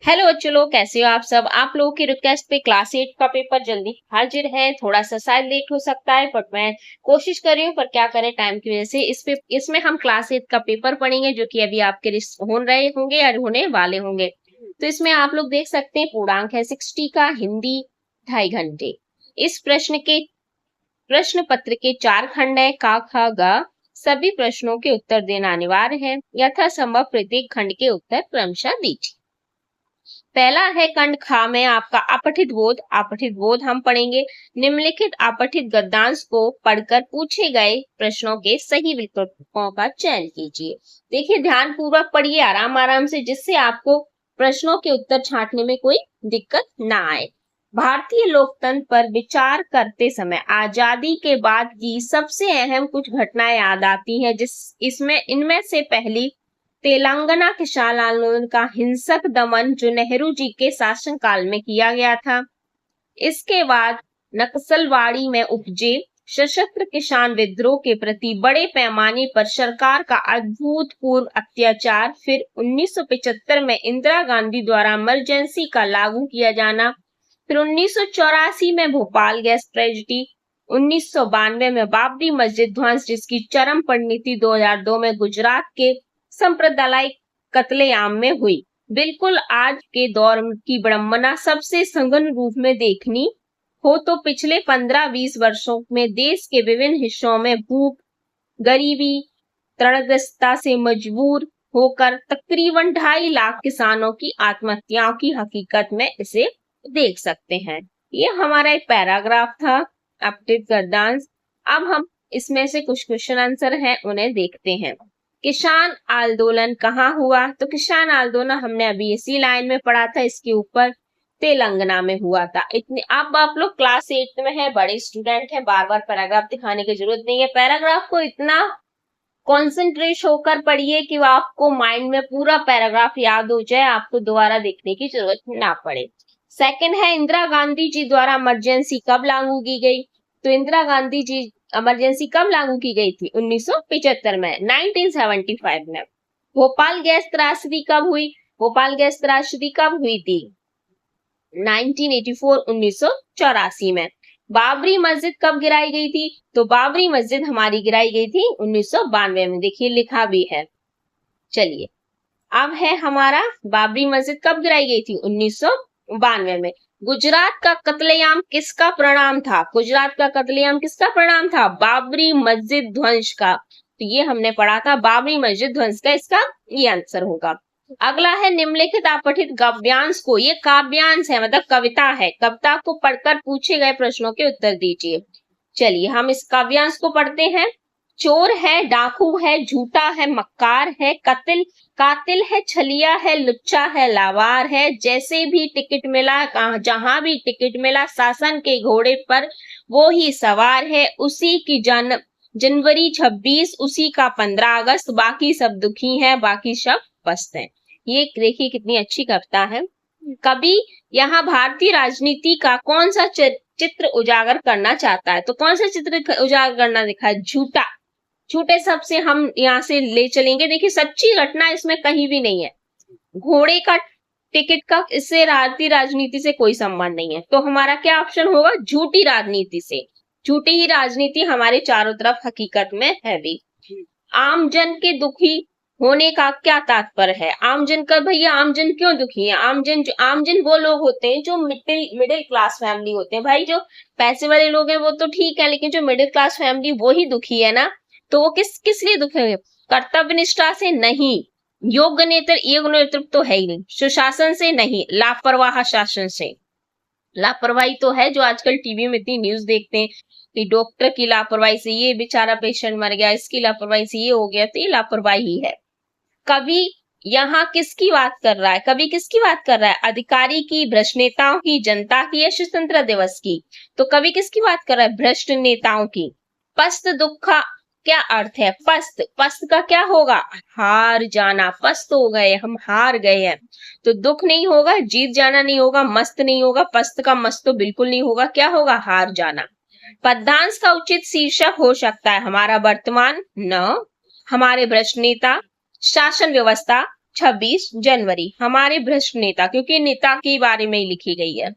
Hello बच्चों लोग, कैसे हो आप सब। आप लोगों की रिक्वेस्ट पे क्लास 8 का पेपर जल्दी हाजिर है। थोड़ा सा शायद लेट हो सकता है बट मैं कोशिश कर रही हूँ, पर क्या करें टाइम की वजह से। इसमें हम क्लास 8 का पेपर पढ़ेंगे जो कि अभी आपके हो रहे होंगे या होने वाले होंगे। तो इसमें आप लोग देख सकते हैं पूर्णांक है 60 का, हिंदी 2.5 घंटे। इस प्रश्न पत्र के 4 खंड है, का ख ग। सभी प्रश्नों के उत्तर देना अनिवार्य है। यथासंभव प्रत्येक खंड के उत्तर क्रमशः दीजिए। पहला है खंड खा में आपका अपठित बोध। अपठित बोध हम पढ़ेंगे। निम्नलिखित अपठित गद्यांश को पढ़कर पूछे गए प्रश्नों के सही विकल्पों का चयन कीजिए। देखिए, ध्यान पूर्वक पढ़िए आराम आराम से, जिससे आपको प्रश्नों के उत्तर छांटने में कोई दिक्कत ना आए। भारतीय लोकतंत्र पर विचार करते समय आजादी के बाद की सबसे अहम कुछ घटनाएं याद आती हैं, इनमें से पहली तेलंगाना किसान आंदोलन का हिंसक दमन जो नेहरू जी के शासनकाल में किया गया था। इसके बाद नक्सलवाड़ी में उपजे सशस्त्र किसान विद्रोह के प्रति बड़े पैमाने पर सरकार का अभूतपूर्व अत्याचार। फिर 1975 में इंदिरा गांधी द्वारा इमरजेंसी का लागू किया जाना। फिर 1984 में भोपाल गैस ट्रेजेडी। 1992 में बाबरी मस्जिद ध्वंस, जिसकी चरम परिणति 2002 में गुजरात के सांप्रदायिक कत्लेआम में हुई। बिल्कुल आज के दौर की विडंबना सबसे सघन रूप में देखनी हो तो पिछले 15-20 वर्षों में देश के विभिन्न हिस्सों में भूख, गरीबी, ऋणग्रस्तता से मजबूर होकर तकरीबन 2.5 लाख किसानों की आत्महत्याओं की हकीकत में इसे देख सकते हैं। ये हमारा एक पैराग्राफ था अपडेट गद्यांश। अब हम इसमें से कुछ क्वेश्चन आंसर हैं, उन्हें देखते हैं। किसान आंदोलन कहाँ हुआ? तो किसान आंदोलन हमने अभी इसी लाइन में पढ़ा था, इसके ऊपर तेलंगाना में हुआ था। इतने अब आप लोग क्लास 8 में है, बड़े स्टूडेंट हैं, बार बार पैराग्राफ दिखाने की जरूरत नहीं है। पैराग्राफ को इतना कॉन्सेंट्रेट होकर पढ़िए कि आपको माइंड में पूरा पैराग्राफ याद हो जाए, आपको दोबारा देखने की जरूरत ना पड़े। सेकंड है, इंदिरा गांधी जी द्वारा इमरजेंसी कब लागू की गई? तो इंदिरा गांधी जी इमरजेंसी कब लागू की गई थी? 1975 में, 1975 में। भोपाल गैस त्रासदी कब हुई? भोपाल गैस त्रासदी कब हुई थी? 1984, 1984 में। बाबरी मस्जिद कब गिराई गई थी? तो बाबरी मस्जिद हमारी गिराई गई थी 1992 में। देखिए लिखा भी है। चलिए, अब है हमारा बाबरी मस्जिद कब गिराई गई थी? 1992 में। गुजरात का कत्लेआम किसका परिणाम था? गुजरात का कत्लेआम किसका परिणाम था? बाबरी मस्जिद ध्वंस का। तो ये हमने पढ़ा था, बाबरी मस्जिद ध्वंस का, इसका ये आंसर होगा। अगला है, निम्नलिखित अपठित काव्यांश को, ये काव्यांश है मतलब कविता है, कविता को पढ़कर पूछे गए प्रश्नों के उत्तर दीजिए। चलिए हम इस काव्यांश को पढ़ते हैं। चोर है, डाकू है, झूठा है, मक्कार है, कातिल है, छलिया है, लुच्चा है, लावार है, जैसे भी टिकट मिला, जहां भी टिकट मिला, शासन के घोड़े पर वो ही सवार है, उसी की जनवरी 26, उसी का 15 अगस्त, बाकी सब दुखी हैं, बाकी सब पस्त हैं। ये देखिए कितनी अच्छी कविता है। कवि यहाँ भारतीय राजनीति का कौन सा चित्र उजागर करना चाहता है? तो कौन सा चित्र उजागर करना दिखा है? झूठा। झूठे शब्द से हम यहाँ से ले चलेंगे। देखिए सच्ची घटना इसमें कहीं भी नहीं है। घोड़े का टिकट का इससे भारतीय राजनीति से कोई संबंध नहीं है। तो हमारा क्या ऑप्शन होगा? झूठी राजनीति से। झूठी ही राजनीति हमारे चारों तरफ हकीकत में है भी। आमजन के दुखी होने का क्या तात्पर्य है? आमजन का, भैया आमजन क्यों दुखी है? आमजन वो लोग होते हैं जो मिडिल क्लास फैमिली होते हैं। भाई जो पैसे वाले लोग हैं वो तो ठीक है, लेकिन जो मिडिल क्लास फैमिली वो ही दुखी है ना। तो वो किस लिए दुखी है? कर्तव्य निष्ठा से नहीं, योग्य नेतृत्व तो है ही नहीं, सुशासन से नहीं, लापरवाह शासन से। लापरवाही तो है जो आजकल टीवी में इतनी न्यूज देखते हैं कि डॉक्टर की लापरवाही से ये बेचारा पेशेंट मर गया, इसकी लापरवाही से ये हो गया, तो ये लापरवाही है। कवि यहाँ किसकी बात कर रहा है? कवि किसकी बात कर रहा है? अधिकारी की, भ्रष्ट नेताओं की, जनता की या स्वतंत्रता दिवस की? तो कवि किसकी बात कर रहा है? भ्रष्ट नेताओं की। पस्त दुख का क्या अर्थ है? पस्त का क्या होगा? हार जाना। पस्त हो गए, हम हार गए हैं। तो दुख नहीं होगा, जीत जाना नहीं होगा, मस्त नहीं होगा, पस्त का मस्त तो बिल्कुल नहीं होगा, क्या होगा? हार जाना। पद्यांश का उचित शीर्षक हो सकता है हमारा वर्तमान, न, हमारे भ्रष्ट नेता, शासन व्यवस्था, 26 जनवरी, हमारे भ्रष्ट नेता, क्योंकि नेता के बारे में ही लिखी गई है।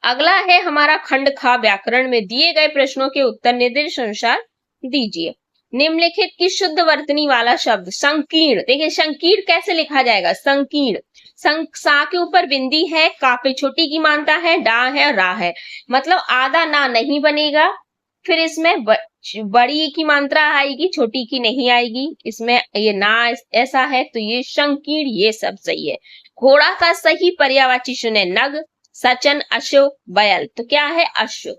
अगला है हमारा खंड खा, व्याकरण में दिए गए प्रश्नों के उत्तर निर्देश अनुसार दीजिए। निम्नलिखित की शुद्ध वर्तनी वाला शब्द संकीर्ण, देखिए संकीर्ण कैसे लिखा जाएगा, संकीर्ण, सा के ऊपर बिंदी है, का पे छोटी की मानता है, डा है, रा है, मतलब आधा ना नहीं बनेगा, फिर इसमें बड़ी की मात्रा आएगी, छोटी की नहीं आएगी, इसमें ये ना ऐसा है, तो ये संकीर्ण, ये सब सही है। घोड़ा का सही पर्यायवाची चुने, नग, सचन, अश्व, बैल, तो क्या है अश्व।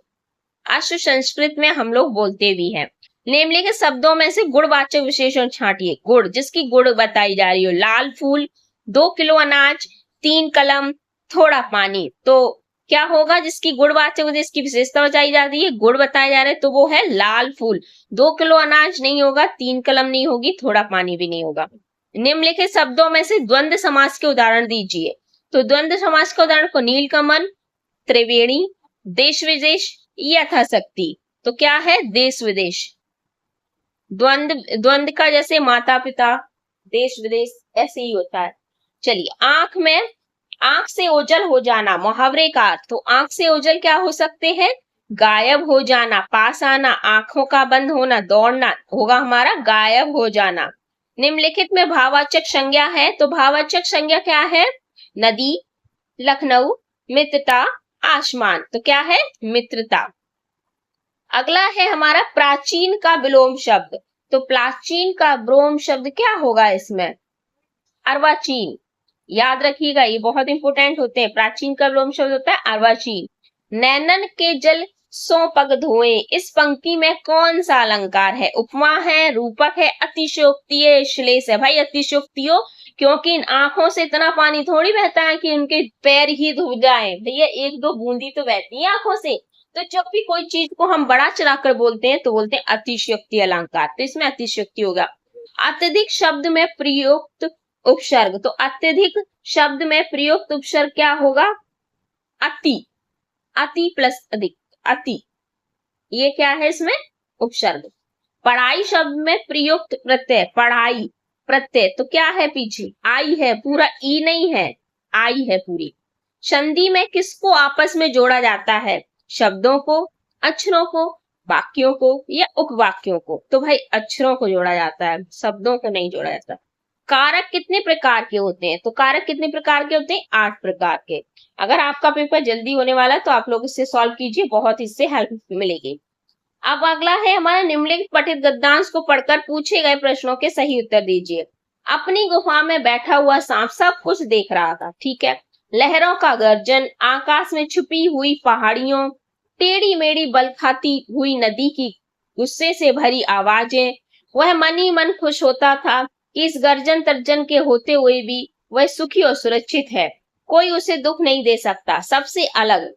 अश्व संस्कृत में हम लोग बोलते भी हैं। निम्नलिखित शब्दों में से गुणवाचक विशेषण छांटिए। गुड़, जिसकी गुड़ बताई जा रही हो, लाल फूल, 2 किलो अनाज, 3 कलम, थोड़ा पानी, तो क्या होगा जिसकी गुणवाचक जिसकी विशेषता बताई जा रही है, गुड़ बताया जा रहा है, तो वो है लाल फूल। 2 किलो अनाज नहीं होगा, 3 कलम नहीं होगी, थोड़ा पानी भी नहीं होगा। निम्नलिखित शब्दों में से द्वंद्व समास के उदाहरण दीजिए। तो द्वंद्व समास का उदाहरण को नीलकमल, त्रिवेणी, देश विदेश, यथाशक्ति, तो क्या है देश विदेश। द्वंद्व का जैसे माता पिता, देश विदेश, ऐसे ही होता है। चलिए, आंख में, आंख से ओझल हो जाना, मुहावरे का अर्थ, तो आंख से ओझल क्या हो सकते हैं, गायब हो जाना, पास आना, आंखों का बंद होना, दौड़ना, होगा हमारा गायब हो जाना। निम्नलिखित में भाववाचक संज्ञा है, तो भाववाचक संज्ञा क्या है, नदी, लखनऊ, मित्रता, आसमान, तो क्या है मित्रता। अगला है हमारा प्राचीन का विलोम शब्द, तो प्राचीन का विलोम शब्द क्या होगा इसमें, अर्वाचीन, याद रखिएगा ये बहुत इंपोर्टेंट होते हैं। प्राचीन का विलोम शब्द होता है अर्वाचीन। नैनन के जल सौ पग धोए, इस पंक्ति में कौन सा अलंकार है, उपमा है, रूपक है, अतिशयोक्ति है, श्लेष है। भाई अतिशयोक्ति हो, क्योंकि इन आंखों से इतना पानी थोड़ी बहता है कि उनके पैर ही धुल जाए, भैया 1-2 बूंदी तो बहती है आंखों से। तो जब भी कोई चीज को हम बड़ा चढ़ाकर बोलते हैं तो बोलते हैं अतिशयोक्ति अलंकार, तो इसमें अतिशयोक्ति होगा। अत्यधिक शब्द में प्रयुक्त उपसर्ग, तो अत्यधिक शब्द में प्रयुक्त उपसर्ग क्या होगा, अति, अति प्लस अधिक, अति, ये क्या है इसमें उपसर्ग। पढ़ाई शब्द में प्रयुक्त प्रत्यय, पढ़ाई प्रत्यय, तो क्या है पीछे आई है, पूरा ई नहीं है, आई है पूरी। संधि में किसको आपस में जोड़ा जाता है, शब्दों को, अक्षरों को, वाक्यों को या उपवाक्यों को, तो भाई अक्षरों को जोड़ा जाता है, शब्दों को नहीं जोड़ा जाता। कारक कितने प्रकार के होते हैं, तो कारक कितने प्रकार के होते हैं, 8 प्रकार के। अगर आपका पेपर जल्दी होने वाला है तो आप लोग इससे सॉल्व कीजिए, बहुत इससे हेल्प मिलेगी। अब अगला है हमारा निम्नलिखित पठित गद्यांश को पढ़कर पूछे गए प्रश्नों के सही उत्तर दीजिए। अपनी गुफा में बैठा हुआ सांप सब कुछ देख रहा था, ठीक है। लहरों का गर्जन, आकाश में छुपी हुई पहाड़ियों, टेढ़ी मेढ़ी बल खाती हुई नदी की गुस्से से भरी आवाजें, वह मन ही मन खुश होता था कि इस गर्जन तर्जन के होते हुए भी वह सुखी और सुरक्षित है, कोई उसे दुख नहीं दे सकता। सबसे अलग,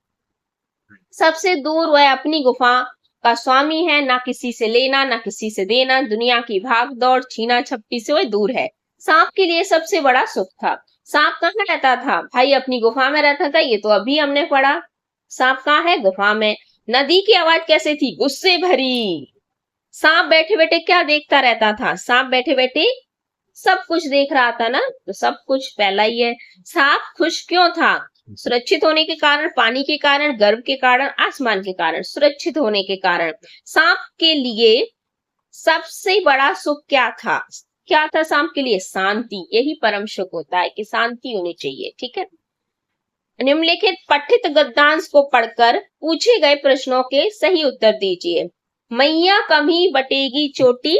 सबसे दूर वह अपनी गुफा का स्वामी है, ना किसी से लेना ना किसी से देना, दुनिया की भाग दौड़ छीना झपटी से वह दूर है। सांप के लिए सबसे बड़ा सुख था। सांप कहाँ रहता था, भाई अपनी गुफा में रहता था, ये तो अभी हमने पढ़ा। सांप कहाँ है, गुफा में। नदी की आवाज कैसे थी, गुस्से भरी। सांप बैठे बैठे क्या देखता रहता था, सांप बैठे बैठे सब कुछ देख रहा था ना, तो सब कुछ पहला ही है। सांप खुश क्यों था, सुरक्षित होने के कारण, पानी के कारण, गर्भ के कारण, आसमान के कारण। सुरक्षित होने के कारण। सांप के लिए सबसे बड़ा सुख क्या था, क्या था सांप के लिए, शांति। यही परम सुख होता है कि शांति होनी चाहिए, ठीक है। निम्नलिखित पठित गद्यांश को पढ़कर पूछे गए प्रश्नों के सही उत्तर दीजिए। मैया कभी बटेगी चोटी,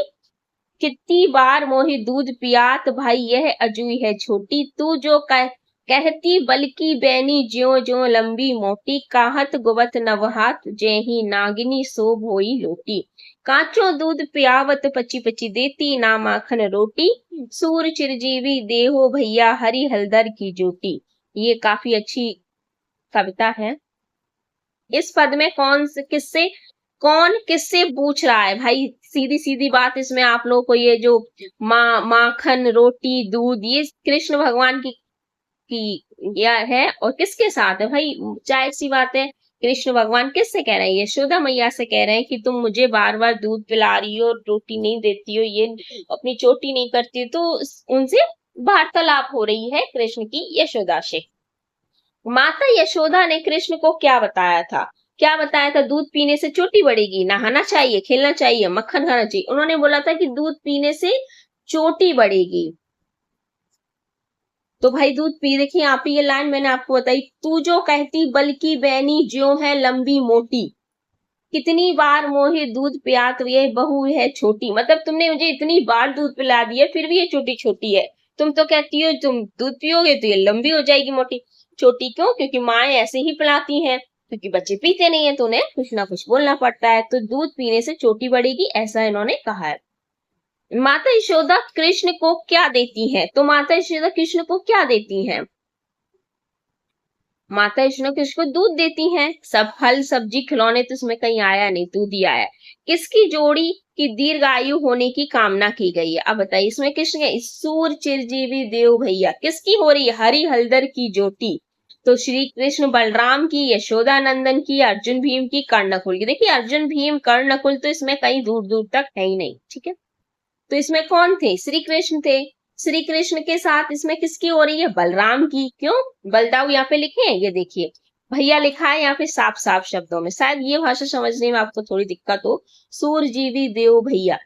कितनी बार मोहे दूध पियात, भाई यह अजूई है छोटी, तू जो कहती बल्कि बैनी ज्यो ज्यो लंबी मोटी, काहत गुवत नवहात जेही नागिनी सो भोई लोटी, काचो दूध पियावत पची पची देती, ना माखन रोटी, सूर चिरजीवी देहो भैया हरि हलदर की जोटी। ये काफी अच्छी कविता है। इस पद में कौन किससे पूछ रहा है, भाई सीधी सीधी बात इसमें आप लोगों को, ये जो माखन रोटी दूध, ये कृष्ण भगवान की यह है, और किसके साथ है भाई, जाहिर सी बात है कृष्ण भगवान किससे कह रहे हैं, यशोदा मैया से कह रहे हैं कि तुम मुझे बार बार दूध पिला रही हो, रोटी नहीं देती हो, ये अपनी चोटी नहीं करती हो, तो उनसे वार्तालाप हो रही है कृष्ण की यशोदा से। माता यशोदा ने कृष्ण को क्या बताया था? क्या बताया था? दूध पीने से चोटी बढ़ेगी, नहाना चाहिए, खेलना चाहिए, मक्खन खाना चाहिए। उन्होंने बोला था कि दूध पीने से चोटी बढ़ेगी। तो भाई दूध पी, देखिए यहाँ पे ये लाइन मैंने आपको बताई, तू जो कहती बल्कि बैनी ज्यों है लंबी मोटी, कितनी बार मोहे दूध पियात ये बहू है छोटी। मतलब तुमने मुझे इतनी बार दूध पिला दिया फिर भी ये छोटी छोटी है। तुम तो कहती हो तुम दूध पियोगे तो ये लंबी हो जाएगी मोटी। छोटी क्यों? क्योंकि माए ऐसे ही पिलाती हैं, क्योंकि बच्चे पीते नहीं है तो उन्हें कुछ ना कुछ बोलना पड़ता है। तो दूध पीने से चोटी बढ़ेगी, ऐसा इन्होंने कहा है। माता यशोदा कृष्ण को क्या देती हैं? तो माता यशोदा कृष्ण को क्या देती हैं? माता यशोदा कृष्ण को दूध देती हैं। सब फल सब्जी खिलौने तो इसमें कहीं आया नहीं, दूध ही आया है। किसकी जोड़ी की दीर्घायु होने की कामना की गई है? अब बताइए इसमें कृष्ण के सूर चिरजीवी देव भैया किसकी हो रही है? हरि हलदर की जोटी। तो श्री कृष्ण बलराम की, यशोदा नंदन की, अर्जुन भीम की, कर्ण नकुल की। देखिए अर्जुन भीम कर्ण नकुल तो इसमें कहीं दूर दूर तक है ही नहीं, ठीक है। तो इसमें कौन थे? श्री कृष्ण थे। श्री कृष्ण के साथ इसमें किसकी हो रही है? बलराम की। क्यों? बलदाऊ यहाँ पे लिखे हैं, ये देखिए भैया लिखा है यहाँ पे साफ साफ शब्दों में। शायद ये भाषा समझने में आपको थोड़ी दिक्कत हो। सूरजीवी देव भैया,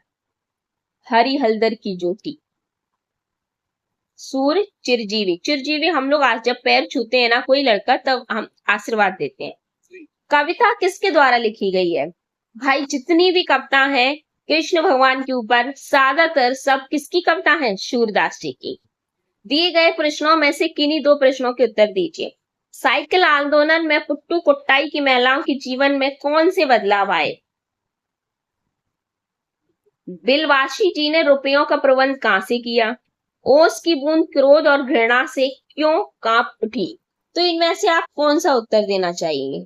हरि हलदर की ज्योति। सूर्य चिरजीवी, चिरजीवी हम लोग आज जब पैर छूते हैं ना कोई लड़का तब हम आशीर्वाद देते हैं। कविता किसके द्वारा लिखी गई है? भाई जितनी भी कविता है कृष्ण भगवान के ऊपर, ज्यादातर सब किसकी कविता है? सूरदास जी की। दिए गए प्रश्नों में से किन्हीं दो प्रश्नों के उत्तर दीजिए। साइकिल आंदोलन में पुट्टू कुट्टाई की महिलाओं के जीवन में कौन से बदलाव आए? बिलवाशी जी ने रुपयों का प्रबंध कहां से किया? ओस की बूंद क्रोध और घृणा से क्यों कांप उठी? तो इनमें से आप कौन सा उत्तर देना चाहेंगे?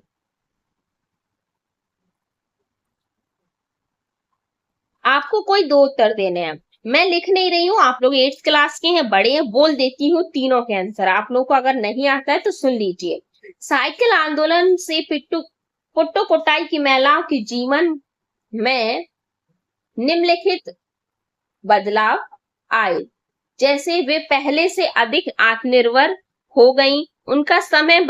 आपको कोई दो उत्तर देने हैं। मैं लिख नहीं रही हूँ, आप लोग 8th क्लास के हैं, बड़े हैं, बोल देती हूँ तीनों के आंसर। आप लोग को अगर नहीं आता है तो सुन लीजिए। साइकिल आंदोलन से पिट्टू पुट्टू पुटाई की महिलाओं के जीवन में निम्नलिखित बदलाव आए। जैसे वे पहले से अधिक आत्मनिर्भर हो गईं, उनका समय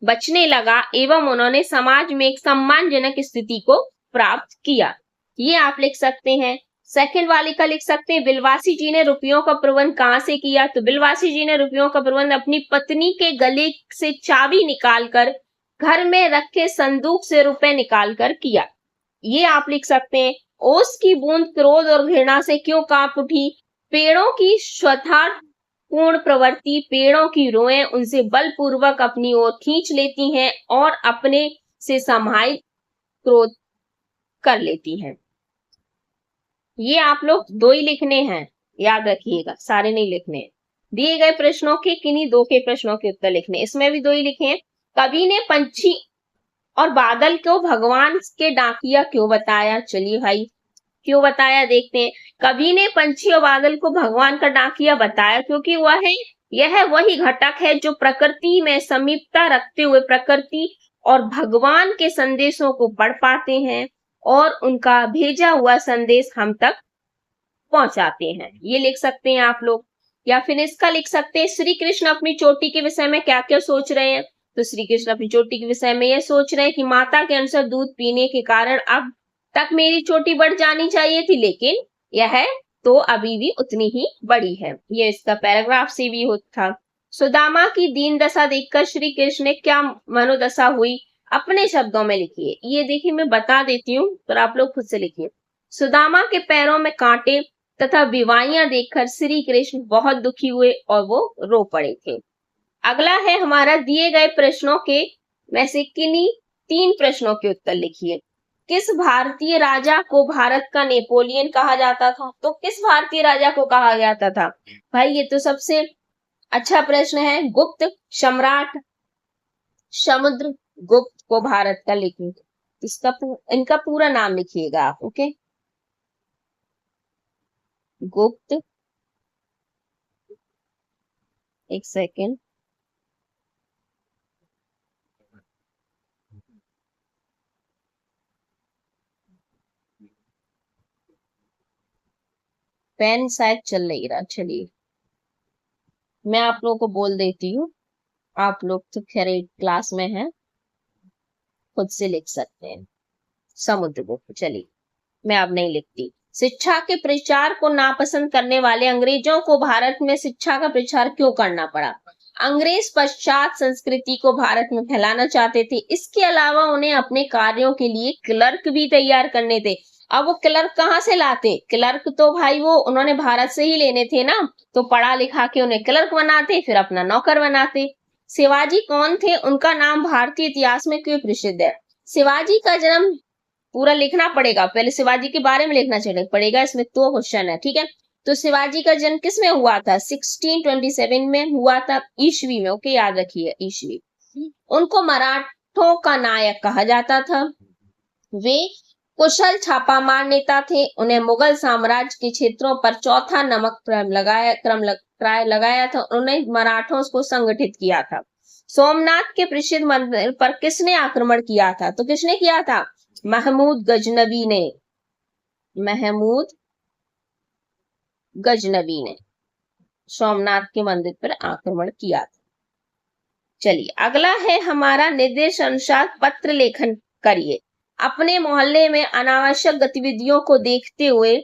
बचने लगा एवं उन्होंने समाज में एक सम्मानजनक स्थिति को प्राप्त किया। ये आप लिख सकते हैं। सेकंड वाले का लिख सकते हैं, बिलवासी जी ने रुपयों का प्रबंध कहां से किया? तो बिलवासी जी ने रुपयों का प्रबंध अपनी पत्नी के गले से चाबी निकालकर घर में रखे संदूक से रुपए निकालकर किया। ये आप लिख सकते हैं। ओस की बूंद क्रोध और घृणा से क्यों कांप उठी? पेड़ों की स्वतः पूर्ण प्रवृत्ति, पेड़ों की रोएं उनसे बलपूर्वक अपनी ओर खींच लेती हैं और अपने से समाहित क्रोध कर लेती हैं। ये आप लोग दो ही लिखने हैं, याद रखिएगा, सारे नहीं लिखने हैं। दिए गए प्रश्नों के किन्हीं दो के प्रश्नों के उत्तर लिखने, इसमें भी दो ही लिखे हैं। कवि ने पंछी और बादल को भगवान के डाकिया क्यों बताया? चलिए भाई क्यों बताया देखते हैं। कवि ने पंछी और बादल को भगवान का डाकिया बताया क्योंकि यह वही घटक है जो प्रकृति में समीपता रखते हुए प्रकृति और भगवान के संदेशों को पढ़ पाते हैं और उनका भेजा हुआ संदेश हम तक पहुंचाते हैं। ये लिख सकते हैं आप लोग। या फिर इसका लिख सकते हैं, श्री कृष्ण अपनी चोटी के विषय में क्या क्या सोच रहे हैं? तो श्री कृष्ण अपनी चोटी के विषय में यह सोच रहे हैं कि माता के अनुसार दूध पीने के कारण अब तक मेरी चोटी बढ़ जानी चाहिए थी, लेकिन यह तो अभी भी उतनी ही बड़ी है। ये इसका पैराग्राफ से भी था। सुदामा की दीन दशा देखकर श्री कृष्ण ने क्या मनोदशा हुई? अपने शब्दों में लिखिए। ये देखिए मैं बता देती हूँ पर आप लोग खुद से लिखिए। सुदामा के पैरों में कांटे तथा बीमारियां देखकर श्री कृष्ण बहुत दुखी हुए और वो रो पड़े थे। अगला है हमारा, दिए गए प्रश्नों के में से किन्हीं तीन प्रश्नों के उत्तर लिखिए। किस भारतीय राजा को भारत का नेपोलियन कहा जाता था? तो किस भारतीय राजा को कहा जाता था? भाई ये तो सबसे अच्छा प्रश्न है। गुप्त सम्राट समुद्र गुप्त को भारत का लिखिए। इनका पूरा नाम लिखिएगा आप। ओके, गुप्त, एक सेकेंड, पेन शायद चल नहीं रहा, चलिए मैं आप लोगों को बोल देती हूँ। आप लोग तो खैर क्लास में हैं, खुद से लिख सकते हैं। समुद्रगुप्त, चलिए मैं अब नहीं लिखती। शिक्षा के प्रचार को नापसंद करने वाले अंग्रेजों को भारत में शिक्षा का प्रचार क्यों करना पड़ा? अंग्रेज पश्चात संस्कृति को भारत में फैलाना चाहते थे। इसके अलावा उन्हें अपने कार्यों के लिए क्लर्क भी तैयार करने थे। अब वो क्लर्क कहाँ से लाते? क्लर्क तो भाई वो उन्होंने भारत से ही लेने थे ना, तो पढ़ा लिखा के उन्हें क्लर्क बनाते, फिर अपना नौकर बनाते। शिवाजी कौन थे? उनका नाम भारतीय इतिहास में क्यों प्रसिद्ध है? शिवाजी का जन्म पूरा लिखना पड़ेगा, पहले शिवाजी के बारे में लिखना पड़ेगा, इसमें तो क्वेश्चन है, ठीक है। तो शिवाजी का जन्म किस में हुआ था? 1627 में हुआ था, ईस्वी में, ओके याद रखिए ईस्वी। उनको मराठों का नायक कहा जाता था। वे कुशल छापामार नेता थे। उन्हें मुगल साम्राज्य के क्षेत्रों पर चौथा नमक लगाया था। उन्होंने मराठों को संगठित किया था। सोमनाथ के प्रसिद्ध मंदिर पर किसने आक्रमण किया था? तो किसने किया था? महमूद गजनबी ने। महमूद गजनबी ने सोमनाथ के मंदिर पर आक्रमण किया था। चलिए अगला है हमारा निर्देश अनुसार पत्र लेखन करिए। अपने मोहल्ले में अनावश्यक गतिविधियों को देखते हुए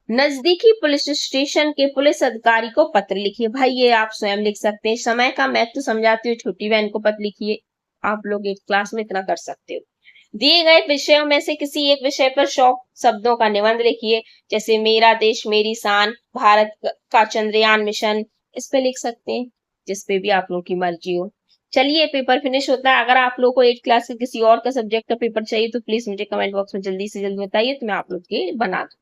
नजदीकी पुलिस स्टेशन के पुलिस अधिकारी को पत्र लिखिए। भाई ये आप स्वयं लिख सकते हैं। समय का महत्व समझाते हुए छोटी बहन को पत्र लिखिए। आप लोग एक क्लास में इतना कर सकते हो। दिए गए विषयों में से किसी एक विषय पर 100 शब्दों का निबंध लिखिए, जैसे मेरा देश मेरी शान, भारत का चंद्रयान मिशन, इस पे लिख सकते हैं, जिस पे भी आप लोगों की मर्जी हो। चलिए पेपर फिनिश होता है। अगर आप लोग को 8 क्लास के किसी और का सब्जेक्ट का पेपर चाहिए तो प्लीज मुझे कमेंट बॉक्स में जल्दी से जल्दी बताइए, तो मैं आप लोग के बना दूं।